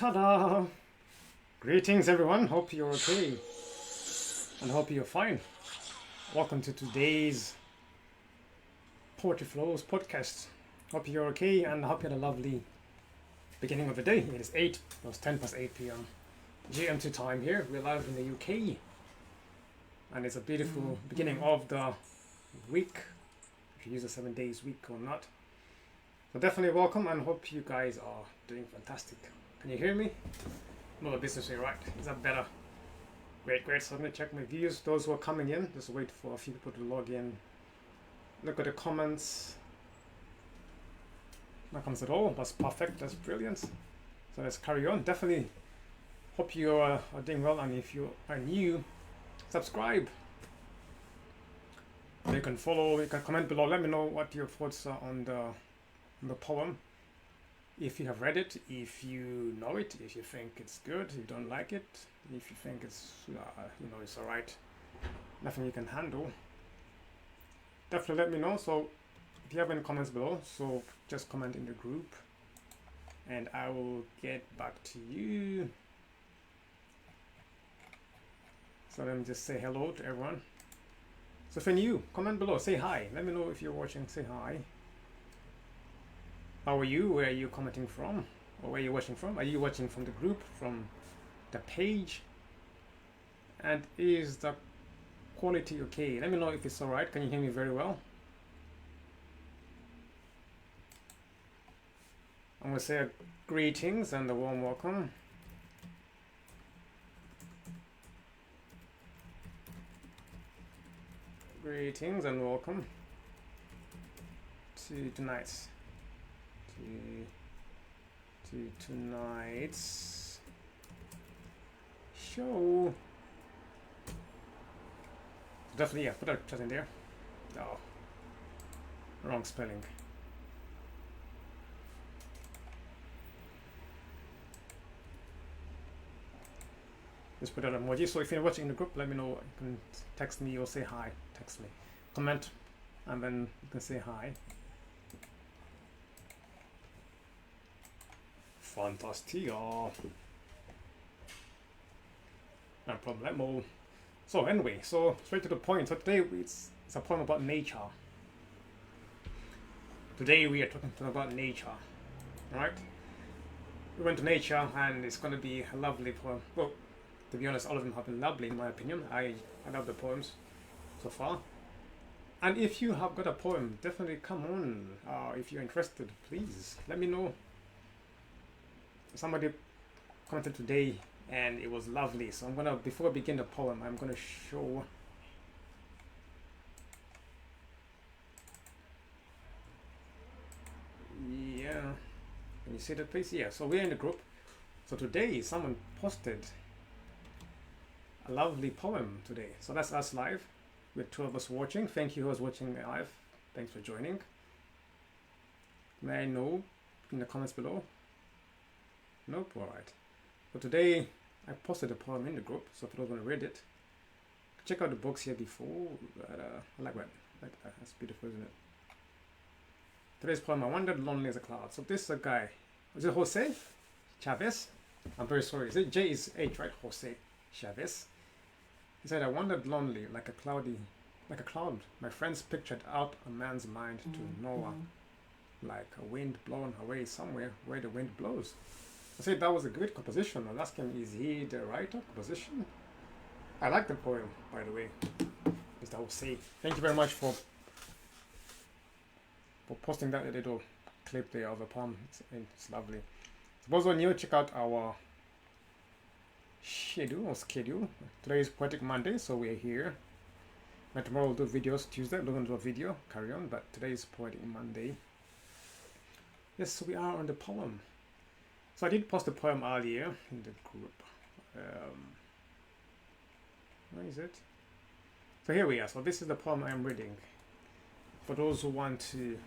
Ta-da! Greetings everyone, hope you're okay and hope you're fine. Welcome to today's Poetry Flows podcast. Hope you're okay and hope you had a lovely beginning of the day. It is 10 past 8 p.m. GMT time here. We're live in the UK and it's a beautiful beginning of the week, if you use a 7 days week or not. So definitely welcome and hope you guys are doing fantastic. Can you hear me? No, the business way, right? Is that better? Great. So I'm going to check my views. Those who are coming in, just wait for a few people to log in. Look at the comments. No comments at all. That's perfect. That's brilliant. So let's carry on. Definitely hope you are doing well. And if you are new, subscribe. You can follow. You can comment below. Let me know what your thoughts are on the poem. If you have read it, if you know it, if you think it's good, if you don't like it, if you think it's it's alright, nothing you can handle, definitely let me know. So if you have any comments below, so just comment in the group and I will get back to you. So let me just say hello to everyone. So if you're new, comment below, say hi, let me know if you're watching, say hi. How are you? Where are you commenting from? Or where are you watching from? Are you watching from the group, from the page? And is the quality okay? Let me know if it's alright. Can you hear me very well? I'm going to say greetings and a warm welcome. Greetings and welcome to tonight's show. Definitely, put a chat in there. Oh, wrong spelling. Just put out emoji. So if you're watching in the group, let me know. You can text me or say hi. Text me, comment, and then you can say hi. Fantastic. No problemo. So anyway, so straight to the point. So today it's a poem about nature. Today we are talking about nature. Alright? We went to nature and it's going to be a lovely poem. Well, to be honest, all of them have been lovely in my opinion. I love the poems so far. And if you have got a poem, definitely come on. If you're interested, please let me know. Somebody commented today and it was lovely, so I'm gonna, before I begin the poem, I'm gonna show can you see that please? Yeah, so we're in the group. So today someone posted a lovely poem today, so that's us live with 2 of us watching. Thank you who was watching live, thanks for joining. May I know in the comments below? Nope, alright. So today I posted a poem in the group, so for those who want to read it, check out the books here before. I like that. That's beautiful, isn't it? Today's poem, I wandered lonely as a cloud. So this is a guy. Is it Jose Chavez? I'm very sorry. Is it J is H, right? Jose Chavez. He said, I wandered lonely like a cloud. My friends pictured out a man's mind to nowhere, like a wind blown away somewhere where the wind blows. I said that was a good composition. I was asking, is he the writer, composition? I like the poem, by the way. Mr. Jose. Thank you very much for posting that little clip there of the poem. It's lovely. Suppose when you check out our schedule. Today is Poetic Monday, so we're here. And tomorrow we'll do videos. Tuesday we're going to do a video, carry on. But today is Poetic Monday. Yes, so we are on the poem. So I did post a poem earlier in the group. Where is it? So here we are. So this is the poem I am reading. For those who want to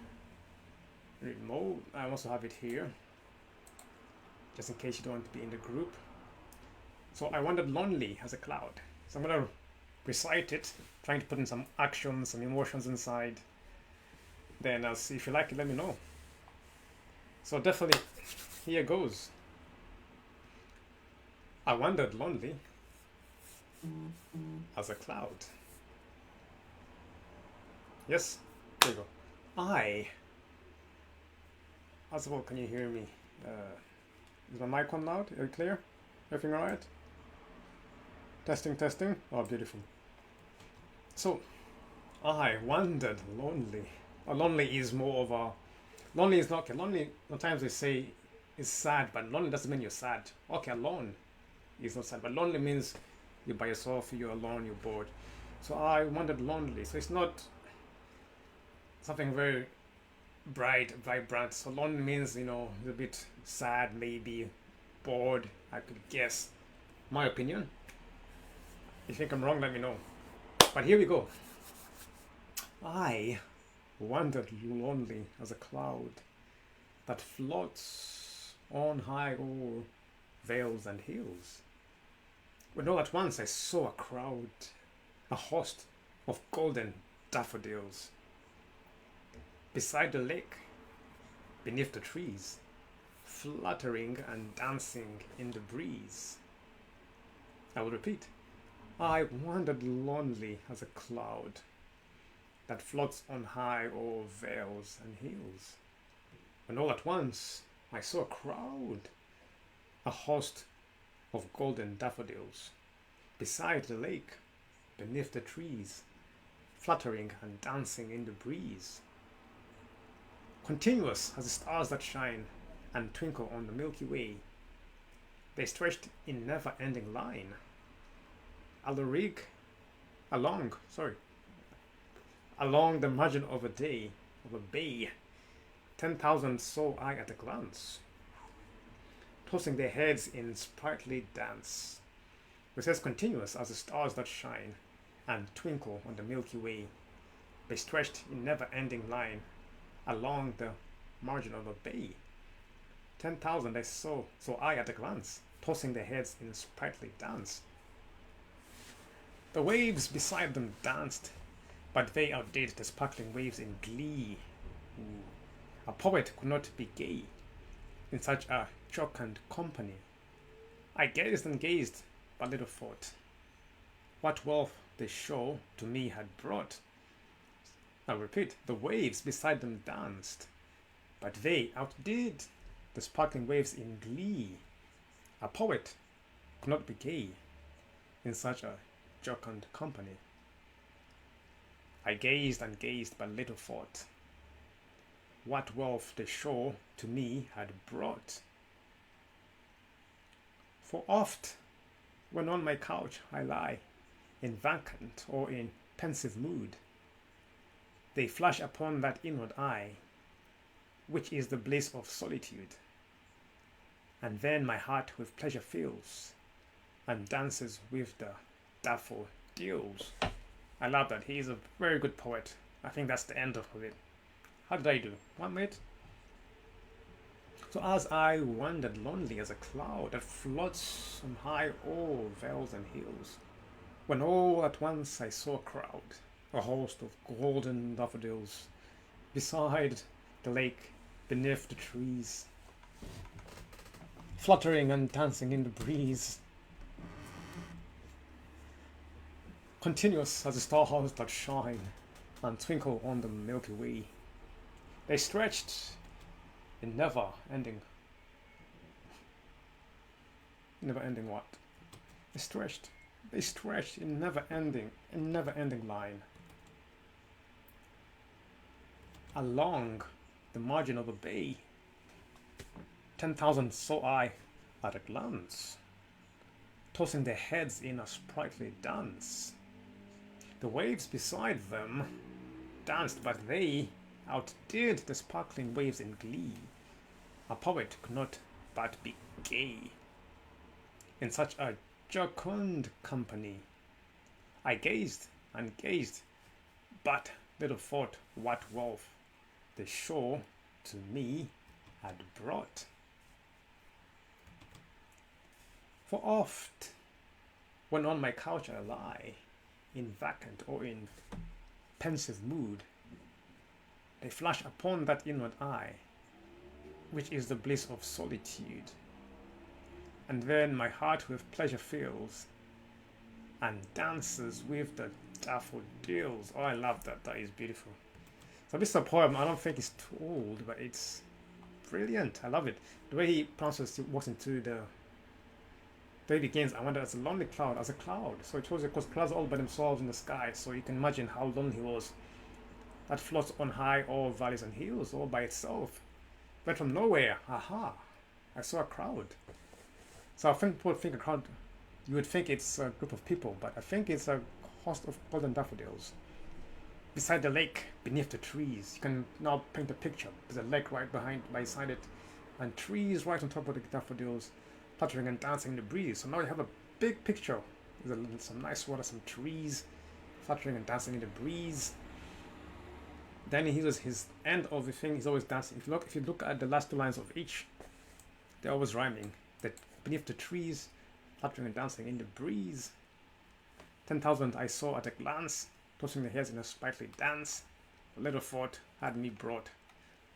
read more, I also have it here, just in case you don't want to be in the group. So I wandered lonely as a cloud. So I'm going to recite it, trying to put in some action, some emotions inside. Then I'll see if you like it, let me know. So definitely, here goes. I wandered lonely as a cloud. Yes, there you go. First of all, can you hear me? Is my mic on loud? Are you clear? Everything alright? Testing, testing. Oh, beautiful. So, I wandered lonely. Lonely is more of a... Lonely is not... Okay, lonely, sometimes they say is sad, but lonely doesn't mean you're sad. Okay, alone is not sad, but lonely means you're by yourself, you're alone, you're bored. So I wandered lonely. So it's not something very bright, vibrant. So lonely means, a bit sad, maybe bored, I could guess. My opinion. If you think I'm wrong, let me know. But here we go. I wandered lonely as a cloud that floats on high o'er vales and hills. When all at once I saw a crowd, a host of golden daffodils, beside the lake, beneath the trees, fluttering and dancing in the breeze. I will repeat. I wandered lonely as a cloud that floats on high o'er vales and hills. When all at once I saw a crowd, a host of golden daffodils, beside the lake, beneath the trees, fluttering and dancing in the breeze. Continuous as the stars that shine and twinkle on the Milky Way, they stretched in never-ending line. Along the margin of a bay, 10,000 saw I at a glance, tossing their heads in sprightly dance, which is continuous as the stars that shine and twinkle on the Milky Way. They stretched in never-ending line along the margin of a bay. 10,000 I saw I at a glance, tossing their heads in sprightly dance. The waves beside them danced, but they outdid the sparkling waves in glee. Ooh. A poet could not be gay in such a jocund company. I gazed and gazed, but little thought what wealth the show to me had brought. I repeat, the waves beside them danced, but they outdid the sparkling waves in glee. A poet could not be gay in such a jocund company. I gazed and gazed, but little thought what wealth the shore to me had brought. For oft, when on my couch I lie, in vacant or in pensive mood, they flash upon that inward eye, which is the bliss of solitude. And then my heart with pleasure fills, and dances with the daffodils. I love that. He is a very good poet. I think that's the end of it. How did I do? 1 minute? So as I wandered lonely as a cloud that floats on high o'er vales and hills, when all at once I saw a crowd, a host of golden daffodils, beside the lake, beneath the trees, fluttering and dancing in the breeze, continuous as the stars that shine and twinkle on the Milky Way. They stretched in never-ending what? They stretched in never-ending line along the margin of a bay. 10,000 saw I at a glance, tossing their heads in a sprightly dance. The waves beside them danced, but they outdid the sparkling waves in glee. A poet could not but be gay in such a jocund company. I gazed and gazed, but little thought what wealth the shore to me had brought. For oft, when on my couch I lie, in vacant or in pensive mood, they flash upon that inward eye, which is the bliss of solitude. And then my heart with pleasure fills and dances with the daffodils. Oh, I love that. That is beautiful. So this is a poem. I don't think it's too old, but it's brilliant. I love it. The way he pronounces it, walks into the day begins. I wonder, as a lonely cloud, as a cloud. So it shows because clouds all by themselves in the sky. So you can imagine how lonely he was. That floats on high, all valleys and hills, all by itself. But from nowhere, aha, I saw a crowd. So I think people think a crowd, you would think it's a group of people, but I think it's a host of golden daffodils. Beside the lake, beneath the trees, you can now paint a picture. There's a lake right beside it, and trees right on top of the daffodils, fluttering and dancing in the breeze. So now you have a big picture. There's some nice water, some trees, fluttering and dancing in the breeze. Then he uses his end of the thing. He's always dancing. If you look at the last two lines of each, they're always rhyming. That beneath the trees, fluttering and dancing in the breeze. 10,000 I saw at a glance, tossing their heads in a sprightly dance. A little thought had me brought.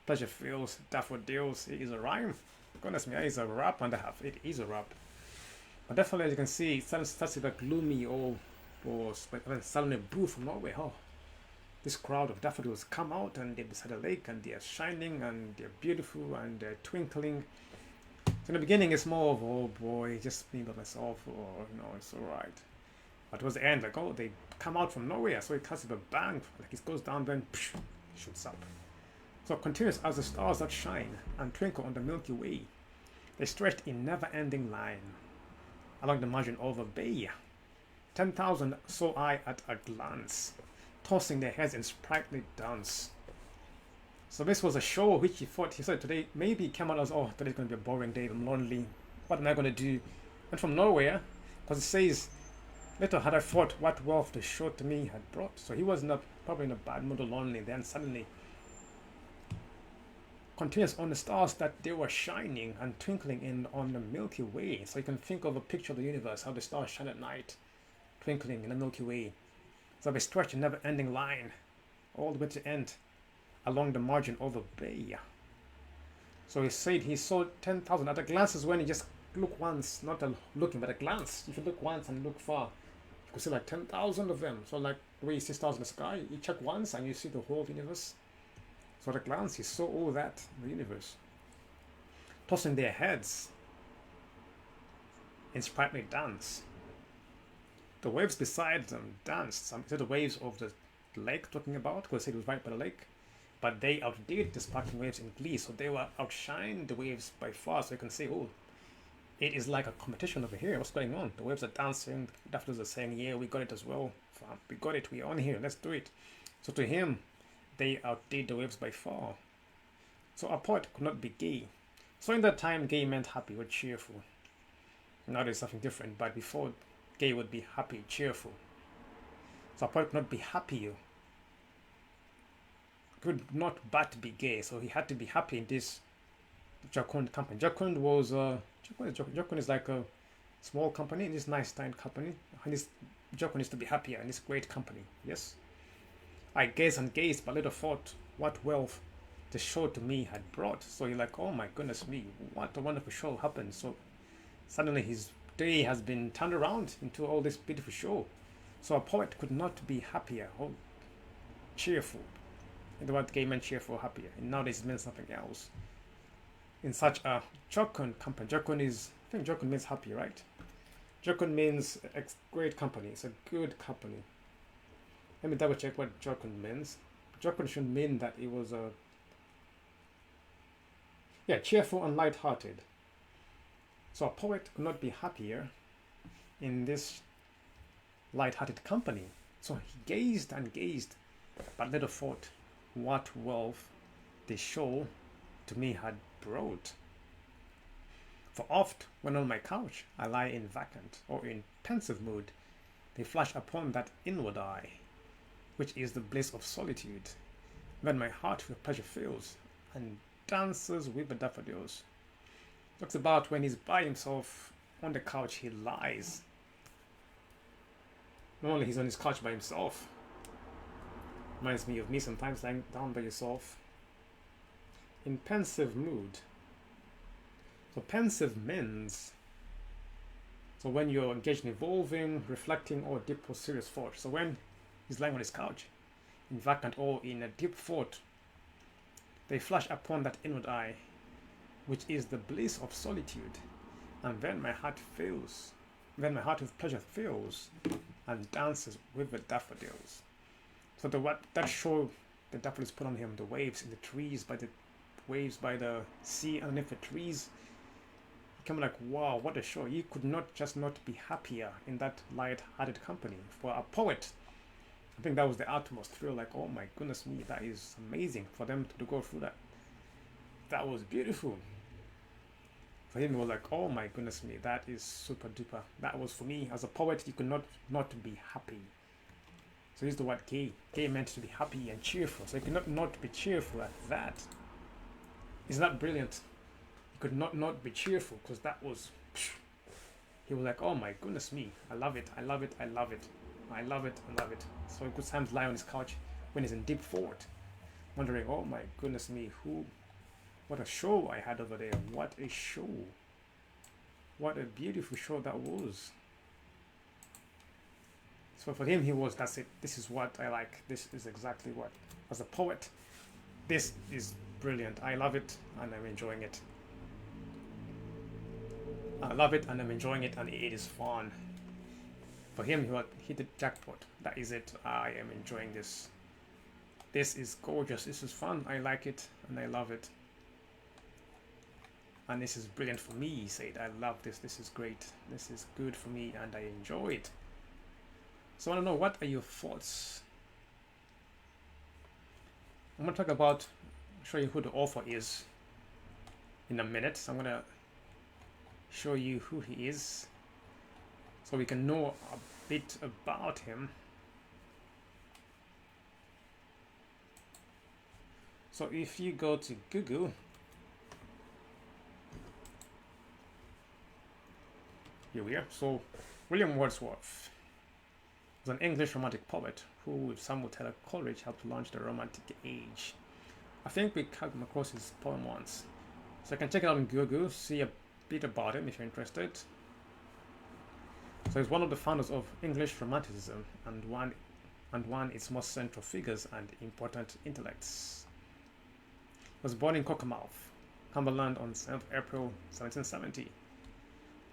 Pleasure fills daffodils. It is a rhyme. Goodness me, it is a rap and a half. It is a rap. But definitely, as you can see, it starts with a gloomy or suddenly blue from nowhere. Oh, this crowd of daffodils come out and they're beside the lake and they're shining and they're beautiful and they're twinkling. So in the beginning, it's more of, oh boy, just me by myself, or it's alright. But towards the end, like, oh, they come out from nowhere. So it cuts with a bang, like it goes down, then psh, shoots up. So it continues as the stars that shine and twinkle on the Milky Way. They stretched in never-ending line along the margin of a bay. 10,000 saw I at a glance, tossing their heads in sprightly dance. So this was a show which he said today, maybe came out as, oh, today's going to be a boring day, I'm lonely, what am I going to do? And from nowhere, because it says, little had I thought what wealth the show to me had brought. So he was probably in a bad mood or lonely, then suddenly continues on the stars that they were shining and twinkling on the Milky Way. So you can think of a picture of the universe, how the stars shine at night, twinkling in the Milky Way. So they stretch a never-ending line all the way to the end along the margin of a bay. So he said he saw 10,000 at a glance. Is when you just look once, not looking, but a glance. If you look once and look far, you could see like 10,000 of them. So like the way you see stars in the sky, you check once and you see the whole universe. So at a glance, he saw all that in the universe, tossing their heads in sprightly dance. The waves beside them danced. Some said the waves of the lake talking about, because it was right by the lake, but they outdid the sparkling waves in glee. So they were outshined the waves by far. So you can see, oh, it is like a competition over here. What's going on? The waves are dancing. The daffodils are saying, yeah, we got it as well. We got it. We're on here. Let's do it. So to him, they outdid the waves by far. So a poet could not be gay. So in that time, gay meant happy or cheerful. Now there's something different, but before, gay would be happy, cheerful. So a poet could not be happy. Could not but be gay. So he had to be happy in this Jocund company. Jocund was Jocund is like a small company, this nice tiny company. And this Jocund is to be happier in this great company. Yes. I gazed and gazed, but little thought what wealth the show to me had brought. So you're like, oh my goodness me, what a wonderful show happened. So suddenly his day has been turned around into all this beautiful show. So a poet could not be happier or cheerful. And the word gay meant cheerful, happier. And nowadays it means something else. In such a jocund company, I think jocund means happy, right? Jocund means a great company. It's a good company. Let me double check what jocund means. Jocund should mean that it was cheerful and light-hearted. So a poet could not be happier in this light-hearted company. So he gazed and gazed, but little thought what wealth the show to me had brought. For oft, when on my couch I lie in vacant or in pensive mood, they flash upon that inward eye, which is the bliss of solitude, when my heart with pleasure fills and dances with the daffodils. Talks about when he's by himself on the couch, he lies. Not only he's on his couch by himself. Reminds me of me sometimes lying down by yourself. In pensive mood. So pensive means So when you're engaged in evolving, reflecting, or deep or serious thought. So when he's lying on his couch, in vacant or in a deep thought, they flash upon that inward eye, which is the bliss of solitude. And then my heart fills, then my heart with pleasure fills, and dances with the daffodils. So what that show the daffodils put on him, the waves in the trees, by the sea underneath the trees. Kind of like, wow, what a show. You could not just not be happier in that light-hearted company. For a poet, I think that was the utmost thrill. Like, oh my goodness me, that is amazing for them to go through that. That was beautiful. For him, it was like, oh my goodness me, that is super duper. That was for me. As a poet, you could not be happy. So here's the word gay. Gay meant to be happy and cheerful. So you could not be cheerful at that. Isn't that brilliant? Could not be cheerful, because that was, he was like, oh my goodness me, I love it, I love it, I love it, I love it, I love it. So he could sometimes lie on his couch when he's in deep thought, wondering, oh my goodness me, what a show I had over there. What a show, what a beautiful show that was. So for him, that's it, this is what I like, this is exactly what, as a poet, this is brilliant, I love it and I'm enjoying it. I love it and I'm enjoying it and it is fun. For him, he hit the jackpot. That is it. I am enjoying this. This is gorgeous. This is fun. I like it and I love it. And this is brilliant for me, he said. I love this. This is great. This is good for me and I enjoy it. So I want to know, what are your thoughts? I'm going to talk about, show you who the author is in a minute. So I'm going to show you who he is so we can know a bit about him. So if you go to Google, here we are. So William Wordsworth was an English romantic poet who, with some would tell a Coleridge, helped launch the Romantic Age. I think we came across his poem once, so you can check it out on Google, see a bit about him if you're interested. So he's one of the founders of English Romanticism and one its most central figures and important intellects. He was born in Cockermouth, Cumberland on 7th April 1770.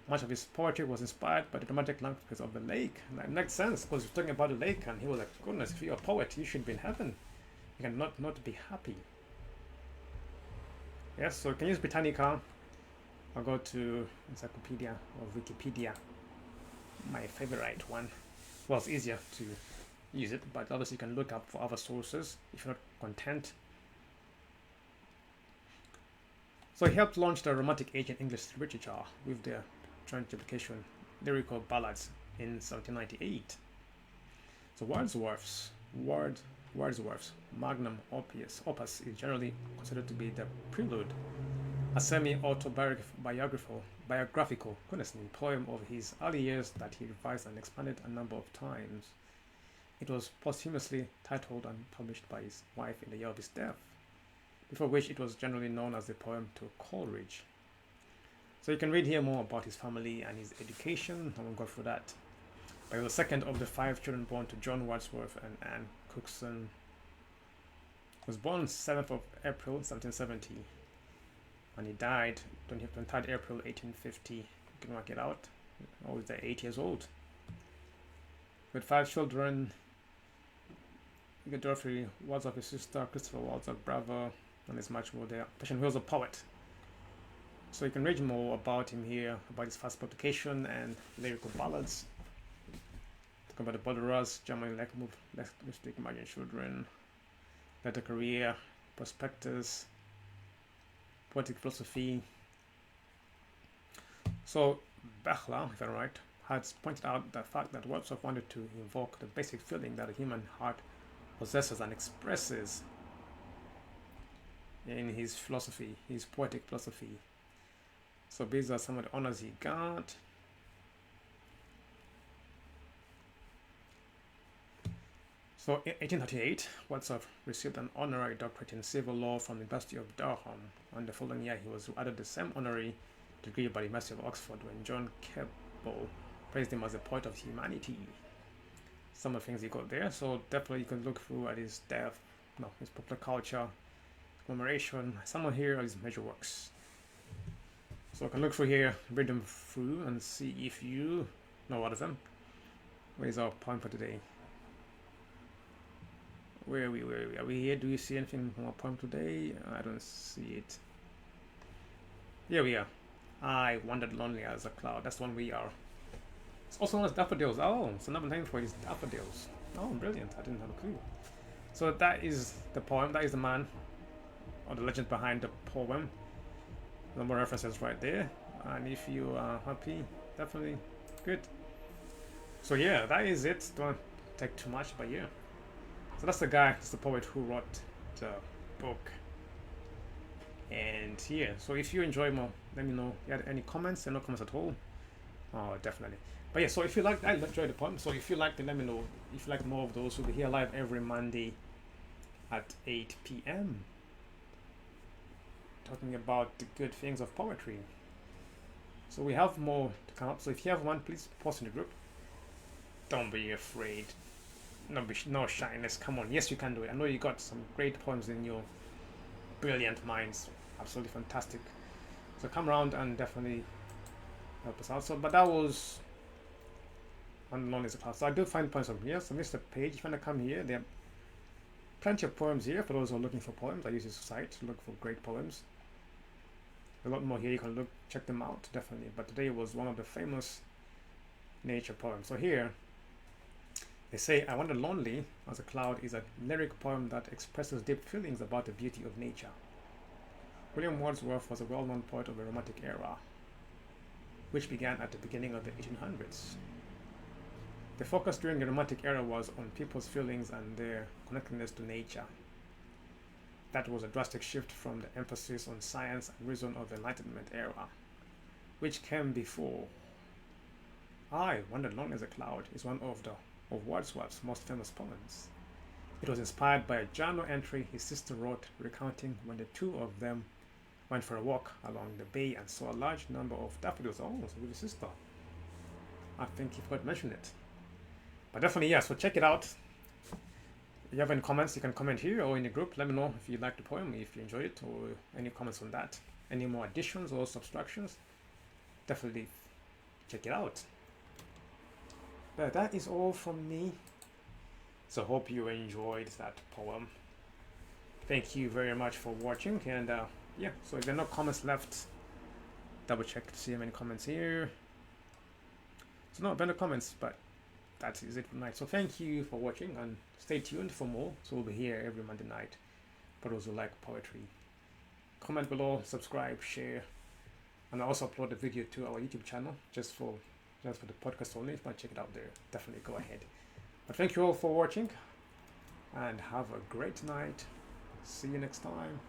Much of his poetry was inspired by the dramatic landscapes of the lake. And that makes sense, because he's talking about the lake and he was like, goodness, if you're a poet, you should be in heaven. You can not be happy. Yes, so you can use Britannica. I'll go to Encyclopedia or Wikipedia, my favorite one. Well, it's easier to use it, but obviously you can look up for other sources if you're not content. So he helped launch the Romantic Age in English literature with the joint publication Lyrical Ballads in 1798. So Wordsworth's magnum opus is generally considered to be the Prelude, a semi-autobiographical poem of his early years that he revised and expanded a number of times. It was posthumously titled and published by his wife in the year of his death, before which it was generally known as the poem to Coleridge. So you can read here more about his family and his education. I won't go through that. But he was the second of the 5 children born to John Wordsworth and Anne Cookson. He was born on 7th of April 1770 and he died 23rd April 1850. You can work it out. Oh, he's 8 years old. With 5 children, you get Dorothy Wordsworth, his sister, Christopher Wordsworth, brother, and there's much more there. He was a poet. So you can read more about him here, about his first publication and lyrical ballads. Talk about the Borderers, German Leckmove, Mystic Imagine Children, Later Career, Prospectus, Poetic Philosophy. So Bechler, if I'm right, has pointed out the fact that Wordsworth wanted to invoke the basic feeling that a human heart possesses and expresses in his philosophy, his poetic philosophy. So these are some of the honors he got. So in 1838, Wordsworth received an honorary doctorate in civil law from the University of Durham, and the following year he was added the same honorary degree by the University of Oxford when John people praised him as a poet of humanity. Some of the things he got there, so definitely you can look through at his death, his popular culture, commemoration, some of here are his major works. So I can look through here, read them through, and see if you know one of them. Where's our poem for today? Where are we? Are we here? Do you see anything from our poem today? I don't see it. Here we are. I wandered lonely as a cloud. That's the one we are. It's also known as daffodils. Oh, it's another name for it is daffodils. Oh, brilliant. I didn't have a clue. So that is the poem. That is the man, or the legend behind the poem. No more references right there. And if you are happy, definitely good. So yeah, that is it. Don't take too much, but yeah. So that's the guy, that's the poet who wrote the book. And yeah, so if you enjoy more, let me know. You had any comments? No comments at all? Oh, definitely. But yeah, so if you like, I enjoyed the poem. So if you liked it, let me know. If you like more of those, we'll be here live every Monday at 8 p.m. talking about the good things of poetry. So we have more to come up. So if you have one, please post in the group. Don't be afraid. No shyness. Come on. Yes, you can do it. I know you got some great poems in your brilliant minds. Absolutely fantastic. So come around and definitely help us out. So, but that was unknown as a class. So I do find poems from here. So this is the page. If you want to come here, there are plenty of poems here for those who are looking for poems. I use this site to look for great poems. A lot more here. You can look, check them out definitely. But today was one of the famous nature poems. So here they say, I Wander Lonely as a Cloud is a lyric poem that expresses deep feelings about the beauty of nature. William Wordsworth was a well-known poet of the Romantic era, which began at the beginning of the 1800s. The focus during the Romantic era was on people's feelings and their connectedness to nature. That was a drastic shift from the emphasis on science and reason of the Enlightenment era, which came before. I Wandered Lonely as a Cloud is one of Wordsworth's most famous poems. It was inspired by a journal entry his sister wrote recounting when the two of them went for a walk along the bay and saw a large number of daffodils. Oh, so with your sister. I think you forgot to mention it. But definitely, yeah, so check it out. If you have any comments, you can comment here or in the group. Let me know if you like the poem, if you enjoy it, or any comments on that. Any more additions or subtractions, definitely check it out. But that is all from me. So hope you enjoyed that poem. Thank you very much for watching. And yeah, so if there are no comments left, double check to see how many comments here. So no, there are no comments, but that is it for tonight. So thank you for watching and stay tuned for more. So we'll be here every Monday night for those who like poetry. Comment below, subscribe, share, and I also upload the video to our YouTube channel just for the podcast only. If you want to check it out there, definitely go ahead. But thank you all for watching and have a great night. See you next time.